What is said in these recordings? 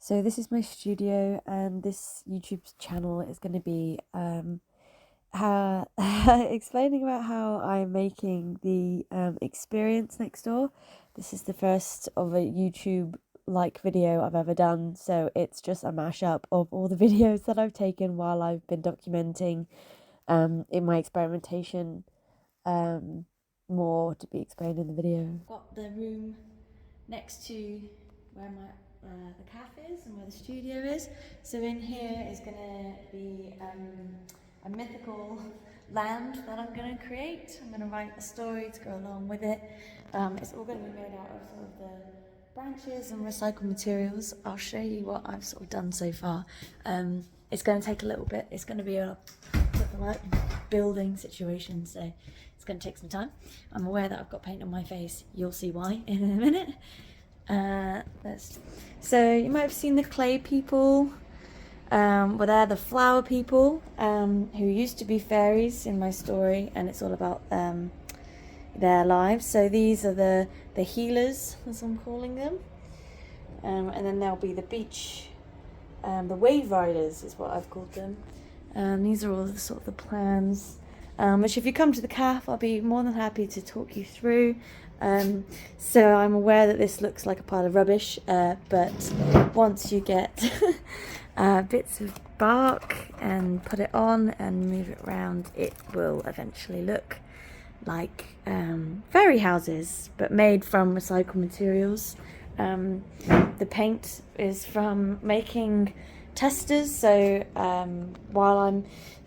So this is my studio, and this YouTube channel is going to be how explaining about how I'm making the experience next door. This is the first of a YouTube like video I've ever done, so it's just a mashup of all the videos that I've taken while I've been documenting in my experimentation. More to be explained in the video. Got the room next to where the cafe is and where the studio is. So in here is going to be a mythical land that I'm going to create. I'm going to write a story to go along with it. It's all going to be made out of sort of the branches and recycled materials. I'll show you what I've sort of done so far. It's going to take a little bit. It's going to be a building situation, so it's going to take some time. I'm aware that I've got paint on my face. You'll see why in a minute. So you might have seen the clay people. Well, they're the flower people who used to be fairies in my story, and it's all about their lives. So these are the healers, as I'm calling them, and then there'll be the beach, the wave riders is what I've called them. These are all the sort of the plans, which if you come to the cafe, I'll be more than happy to talk you through. So I'm aware that this looks like a pile of rubbish, but once you get bits of bark and put it on and move it around, it will eventually look like fairy houses, but made from recycled materials. The paint is from making testers, so while I'm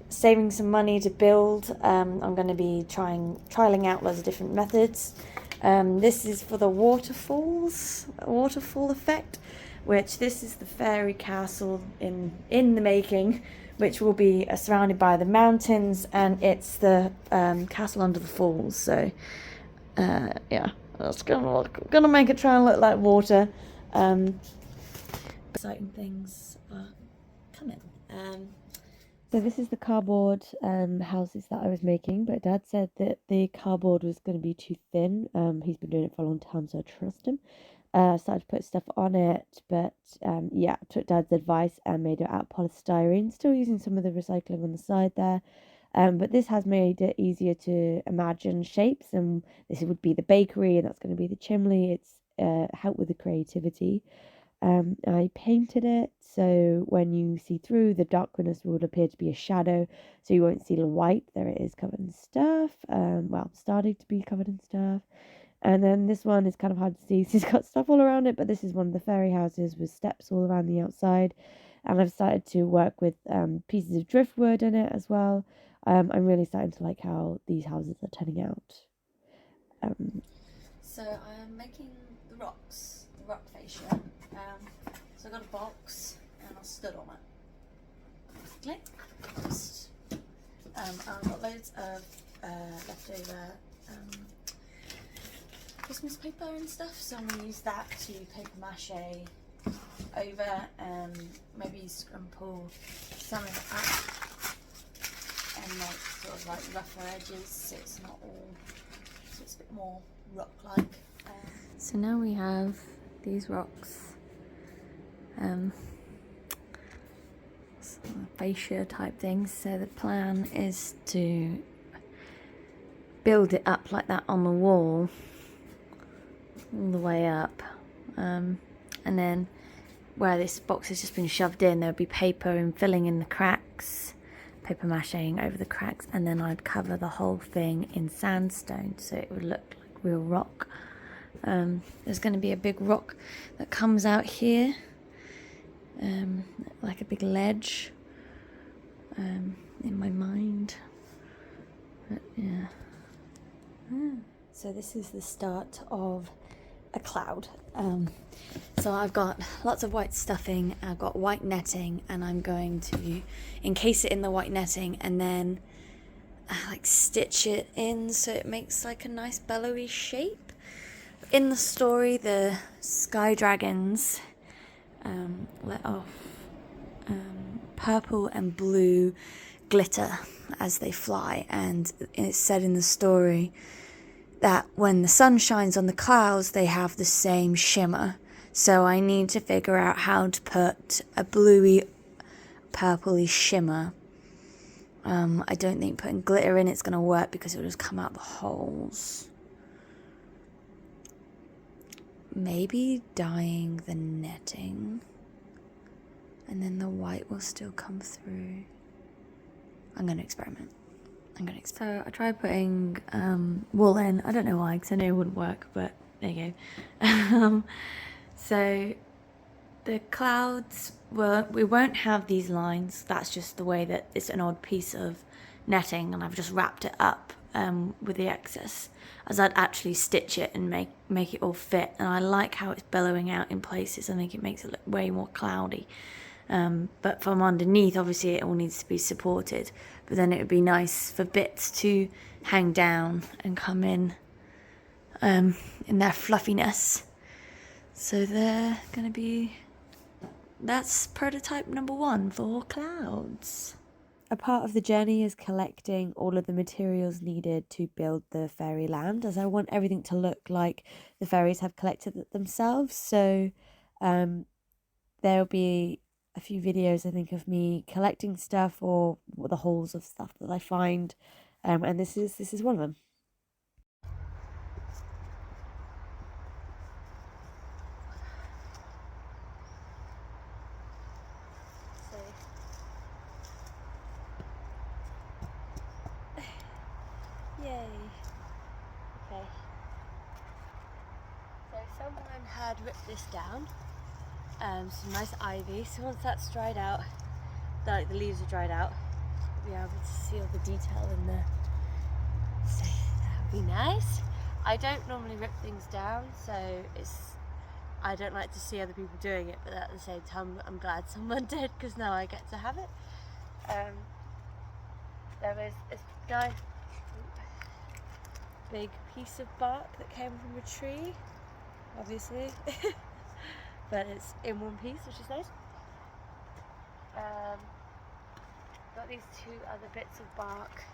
saving some money to build, I'm going to be trialing out loads of different methods. This is for the waterfall effect, which this is the fairy castle in the making, which will be surrounded by the mountains, and it's the castle under the falls. So yeah, that's gonna make it try and look like water. Exciting things are coming. So this is the cardboard houses that I was making, but Dad said that the cardboard was going to be too thin. He's been doing it for a long time, so I trust him. Started to put stuff on it, but yeah, took Dad's advice and made it out of polystyrene, still using some of the recycling on the side there. But this has made it easier to imagine shapes, and this would be the bakery, and that's going to be the chimney. It's helped with the creativity. I painted it, so when you see through, the darkness would appear to be a shadow, so you won't see the white. There it is, covered in stuff. Well, starting to be covered in stuff. And then this one is kind of hard to see, so it's got stuff all around it, but this is one of the fairy houses with steps all around the outside. And I've started to work with pieces of driftwood in it as well. I'm really starting to like how these houses are turning out. So I am making the rocks, the rock fascia. So I got a box and I stood on it. Basically, I've got loads of leftover Christmas paper and stuff, so I'm going to use that to paper mache over, maybe scrumple some of it up and make sort of like rougher edges, so it's not all, so it's a bit more rock-like. So now we have these rocks, fascia type things. So the plan is to build it up like that on the wall, all the way up, and then where this box has just been shoved in, there would be paper and filling in the cracks, paper macheing over the cracks, and then I'd cover the whole thing in sandstone so it would look like real rock. There's going to be a big rock that comes out here, like a big ledge, in my mind. But yeah. So this is the start of a cloud. So I've got lots of white stuffing, I've got white netting, and I'm going to encase it in the white netting and then like stitch it in so it makes like a nice bellowy shape. In the story, the sky dragons let off purple and blue glitter as they fly, and it's said in the story that when the sun shines on the clouds, they have the same shimmer. So I need to figure out how to put a bluey, purpley shimmer. I don't think putting glitter in it's going to work because it'll just come out the holes. Maybe dyeing the netting, and then the white will still come through. I'm going to experiment. So I tried putting wool in. I don't know why, because I know it wouldn't work, but there you go. So the clouds, we won't have these lines. That's just the way that it's an odd piece of netting, and I've just wrapped it up with the excess, as I'd actually stitch it and make it all fit. And I like how it's billowing out in places. I think it makes it look way more cloudy. But from underneath, obviously it all needs to be supported, but then it would be nice for bits to hang down and come in their fluffiness. So they're gonna be, that's prototype number 1 for clouds. A part of the journey is collecting all of the materials needed to build the fairyland, as I want everything to look like the fairies have collected it themselves. So there'll be a few videos, I think, of me collecting stuff or the holes of stuff that I find, and this is one of them. So, yay! Okay. So someone had ripped this down. Some nice ivy. So once that's dried out, the leaves are dried out, we'll be able to see all the detail in there. So that would be nice. I don't normally rip things down, so I don't like to see other people doing it, but at the same time I'm glad someone did, because now I get to have it. There was this nice big piece of bark that came from a tree, obviously, but it's in one piece, which is nice. Got these 2 other bits of bark,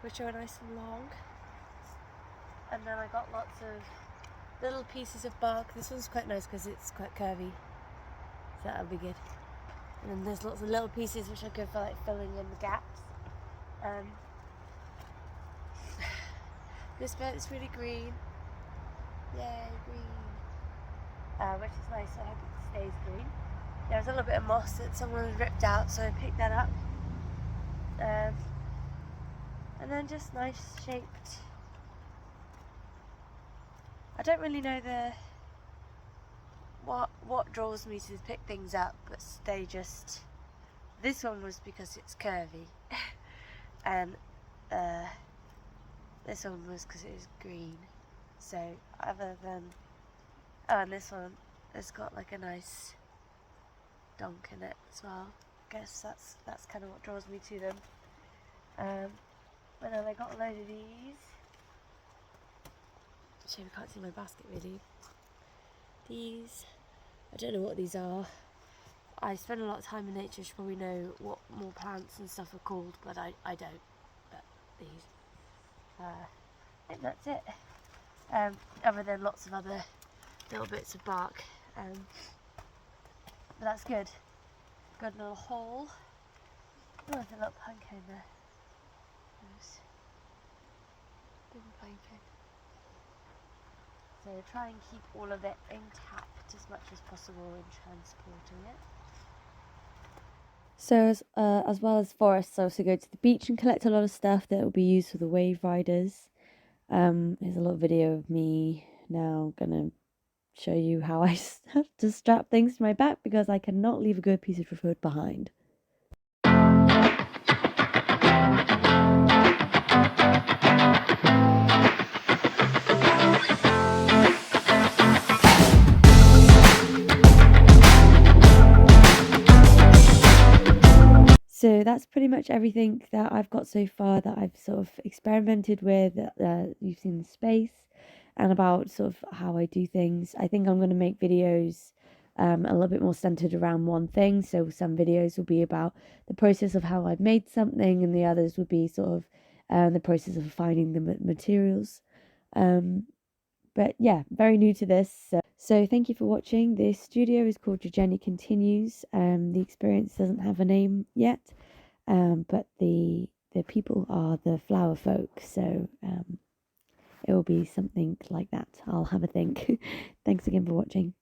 which are nice and long, and then I got lots of little pieces of bark. This one's quite nice because it's quite curvy, so that'll be good. And then there's lots of little pieces which are good for like filling in the gaps. This bit's really green. Yay, green. Which is nice, so I hope it stays green. There was a little bit of moss that someone had ripped out, so I picked that up. And then just nice shaped. I don't really know what draws me to pick things up, but they just. This one was because it's curvy, and this one was because it was green. So other than, and this one has got like a nice donk in it as well. I guess that's kind of what draws me to them. But then I got a load of these. Shame I can't see my basket really. These, I don't know what these are. I spend a lot of time in nature, you should probably know what more plants and stuff are called, but I don't. But these. I think that's it. Other than lots of other little bits of bark. But that's good. Got a little hole. Oh, there's a little pumpkin there. Nice. Little pumpkin. So try and keep all of it intact as much as possible in transporting it. So as well as forests, I also go to the beach and collect a lot of stuff that will be used for the wave riders. Here's a little video of me now gonna show you how I have to strap things to my back because I cannot leave a good piece of food behind. So that's pretty much everything that I've got so far that I've sort of experimented with. You've seen the space and about sort of how I do things. I think I'm going to make videos a little bit more centered around one thing. So some videos will be about the process of how I've made something, and the others would be sort of the process of finding the materials. But yeah, very new to this. So thank you for watching. This studio is called Your Journey Continues. The experience doesn't have a name yet, but the people are the flower folk. So it will be something like that. I'll have a think. Thanks again for watching.